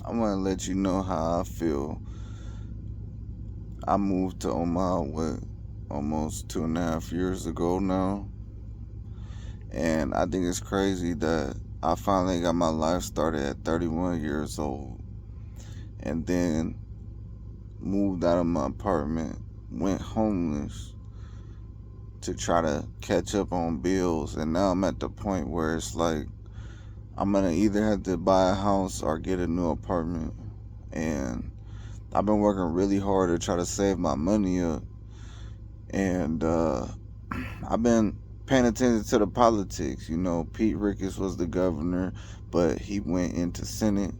I want to let you know how I feel. I moved to Omaha, almost 2.5 years ago now. And I think it's crazy that I finally got my life started at 31 years old. And then moved out of my apartment, went homeless to try to catch up on bills. And now I'm at the point where it's like I'm going to either have to buy a house or get a new apartment. And I've been working really hard to try to save my money up. And I've been paying attention to the politics. You know, Pete Ricketts was the governor, but he went into Senate.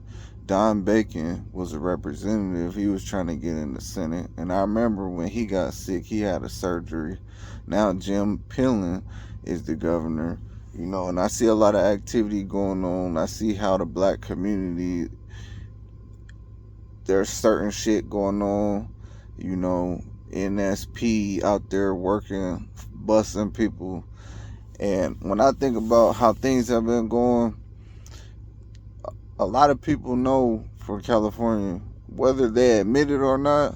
Don Bacon was a representative. He was trying to get in the Senate. And I remember when he got sick, he had a surgery. Now Jim Pillen is the governor. You know, and I see a lot of activity going on. I see how the black community, there's certain shit going on. You know, NSP out there working, busting people. And when I think about how things have been going, a lot of people know for California, whether they admit it or not,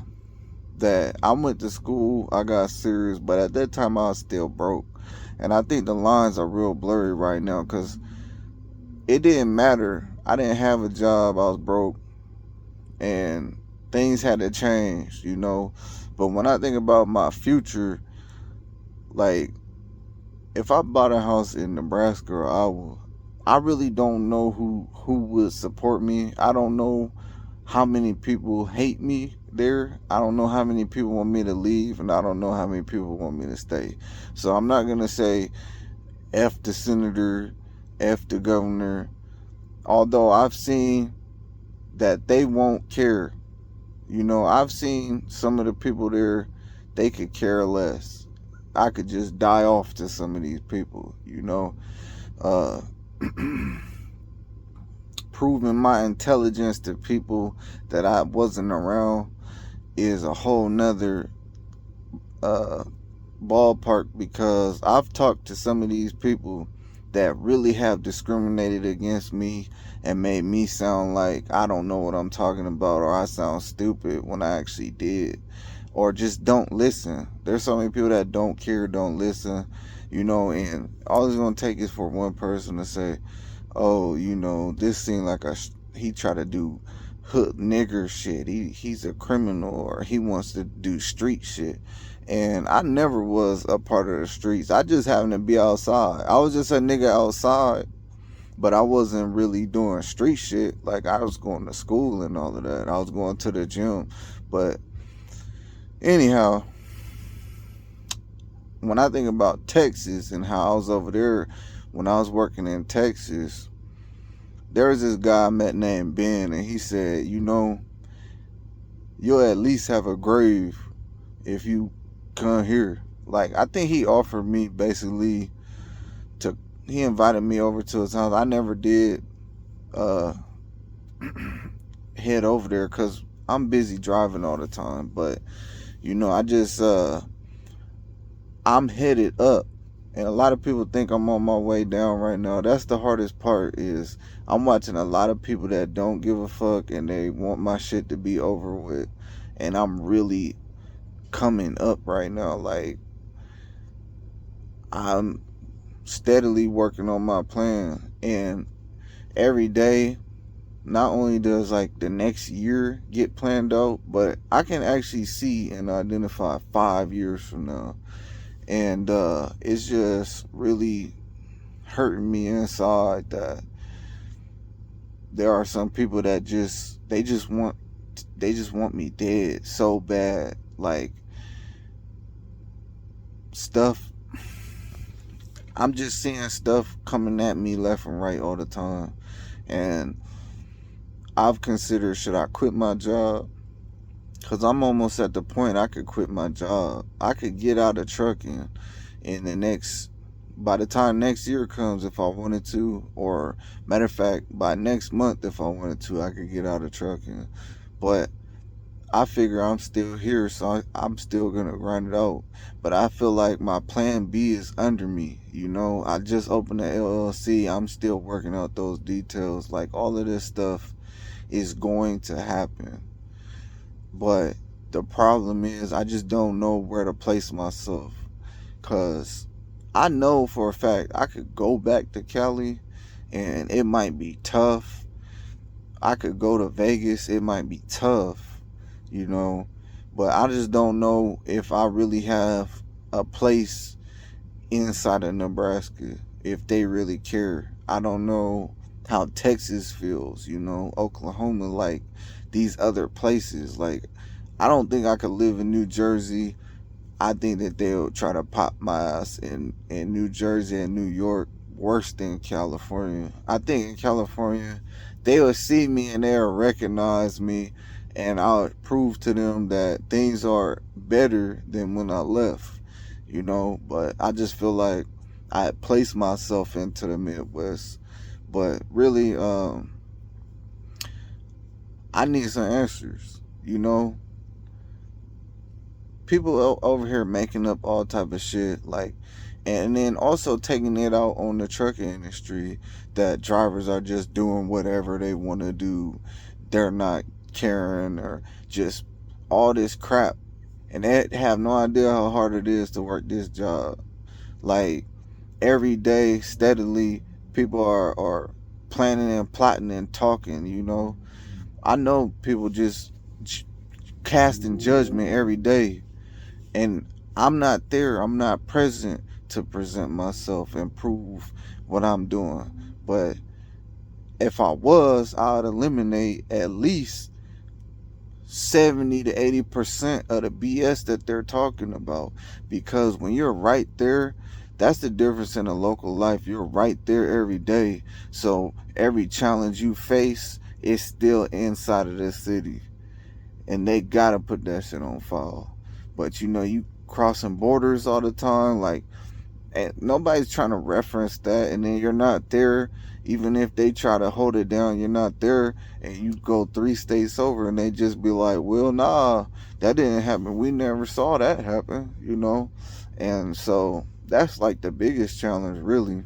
that I went to school, I got serious, but at that time I was still broke. And I think the lines are real blurry right now because it didn't matter. I didn't have a job, I was broke, and things had to change, you know. But when I think about my future, like if I bought a house in Nebraska or Iowa, I really don't know who would support me. I don't know how many people hate me there. I don't know how many people want me to leave, and I don't know how many people want me to stay. So I'm not gonna say F the senator, F the governor. Although I've seen that they won't care. You know, I've seen some of the people there, they could care less. I could just die off to some of these people, you know. Uh, Proving my intelligence to people that I wasn't around is a whole nother uh, ballpark, because I've talked to some of these people that really have discriminated against me and made me sound like I don't know what I'm talking about, or I sound stupid when I actually did, or just don't listen. There's so many people that don't care, don't listen, you know, and all it's going to take is for one person to say, oh, you know, this seemed like he tried to do hood nigger shit. He's a criminal, or he wants to do street shit. And I never was a part of the streets. I just happened to be outside. I was just a nigga outside, but I wasn't really doing street shit. Like I was going to school and all of that. I was going to the gym. But anyhow, when I think about Texas and how I was over there when I was working in Texas, there was this guy I met named Ben, and he said, you know, you'll at least have a grave if you come here. Like, I think he offered me basically to, he invited me over to his house. I never did uh, head over there because I'm busy driving all the time. But, you know, I'm headed up. And a lot of people think I'm on my way down right now. That's the hardest part, is I'm watching a lot of people that don't give a fuck and they want my shit to be over with. And I'm really coming up right now. Like, I'm steadily working on my plan. And every day, not only does like the next year get planned out, but I can actually see and identify 5 years from now. And it's just really hurting me inside that there are some people that they just want me dead so bad. Like, stuff, I'm just seeing stuff coming at me left and right all the time. And I've considered, should I quit my job? Because I'm almost at the point I could quit my job. I could get out of trucking in the next, by the time next year comes, if I wanted to, or matter of fact, by next month, if I wanted to, I could get out of trucking. But I figure I'm still here, so I'm still gonna grind it out. But I feel like my plan B is under me. You know, I just opened the LLC. I'm still working out those details. Like, all of this stuff is going to happen. But the problem is I just don't know where to place myself. Cause I know for a fact I could go back to Cali and it might be tough. I could go to Vegas, it might be tough, you know. But I just don't know if I really have a place inside of Nebraska, if they really care. I don't know how Texas feels, you know, Oklahoma, like these other places. Like, I don't think I could live in New Jersey. I think that they'll try to pop my ass in New Jersey and New York worse than California. I think in California, they'll see me and they'll recognize me, and I'll prove to them that things are better than when I left, you know. But I just feel like I placed myself into the Midwest. But really, I need some answers, you know. People over here making up all type of shit, like, and then also taking it out on the trucking industry, that drivers are just doing whatever they want to do, they're not caring, or just all this crap, and they have no idea how hard it is to work this job. Like, every day steadily people are planning and plotting and talking, you know. I know people just casting judgment every day, and I'm not there. I'm not present to present myself and prove what I'm doing. But if I was, I'd eliminate at least 70 to 80% of the BS that they're talking about. Because when you're right there, that's the difference in a local life. You're right there every day. So every challenge you face is still inside of the city. And they gotta put that shit on file. But you know, you crossing borders all the time, like, and nobody's trying to reference that, and then you're not there. Even if they try to hold it down, you're not there, and you go 3 states over and they just be like, well, nah, that didn't happen, we never saw that happen, you know. And so that's like the biggest challenge, really.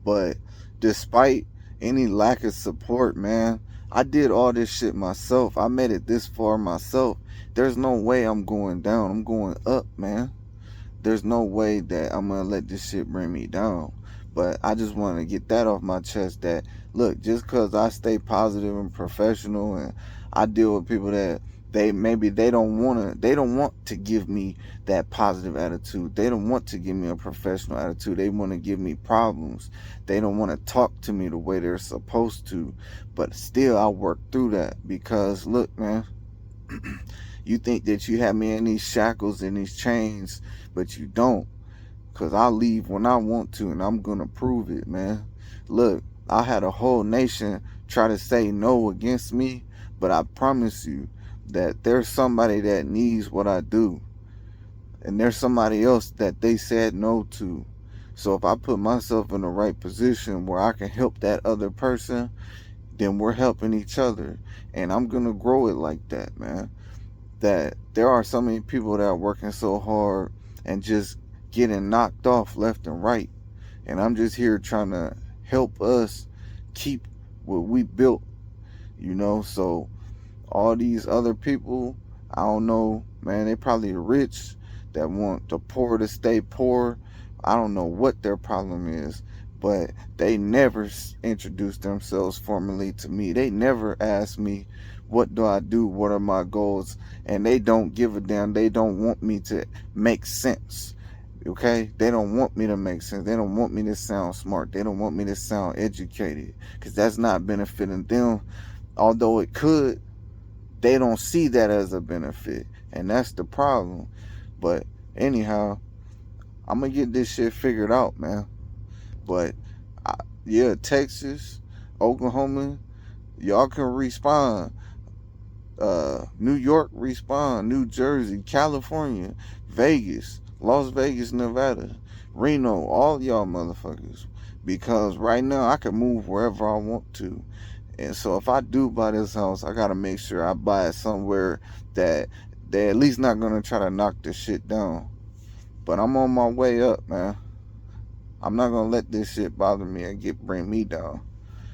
But despite any lack of support, man, I did all this shit myself. I made it this far myself. There's no way I'm going down. I'm going up, man. There's no way that I'm gonna let this shit bring me down. But I just want to get that off my chest, that look, just because I stay positive and professional, and I deal with people that they don't want to give me that positive attitude. They don't want to give me a professional attitude. They want to give me problems. They don't want to talk to me the way they're supposed to. But still, I work through that, because look, man, you think that you have me in these shackles and these chains, but you don't. Because I leave when I want to, and I'm going to prove it, man. Look, I had a whole nation try to say no against me, but I promise you that there's somebody that needs what I do. And there's somebody else that they said no to. So if I put myself in the right position where I can help that other person, then we're helping each other. And I'm going to grow it like that, man. That there are so many people that are working so hard and just getting knocked off left and right. And I'm just here trying to help us keep what we built, you know. So all these other people, I don't know, man, they probably rich that want the poor to stay poor. I don't know what their problem is, but they never introduced themselves formally to me. They never asked me, what do I do? What are my goals? And they don't give a damn. They don't want me to make sense. Okay? They don't want me to make sense. They don't want me to sound smart. They don't want me to sound educated, because that's not benefiting them. Although it could, they don't see that as a benefit. And that's the problem. But anyhow, I'm going to get this shit figured out, man. But yeah, Texas, Oklahoma, y'all can respond. New York respond. New Jersey, California, Vegas, Las Vegas, Nevada, Reno, all y'all motherfuckers. Because right now I can move wherever I want to. And so if I do buy this house, I gotta make sure I buy it somewhere that they're at least not gonna try to knock this shit down. But I'm on my way up, man. I'm not gonna let this shit bother me and bring me down.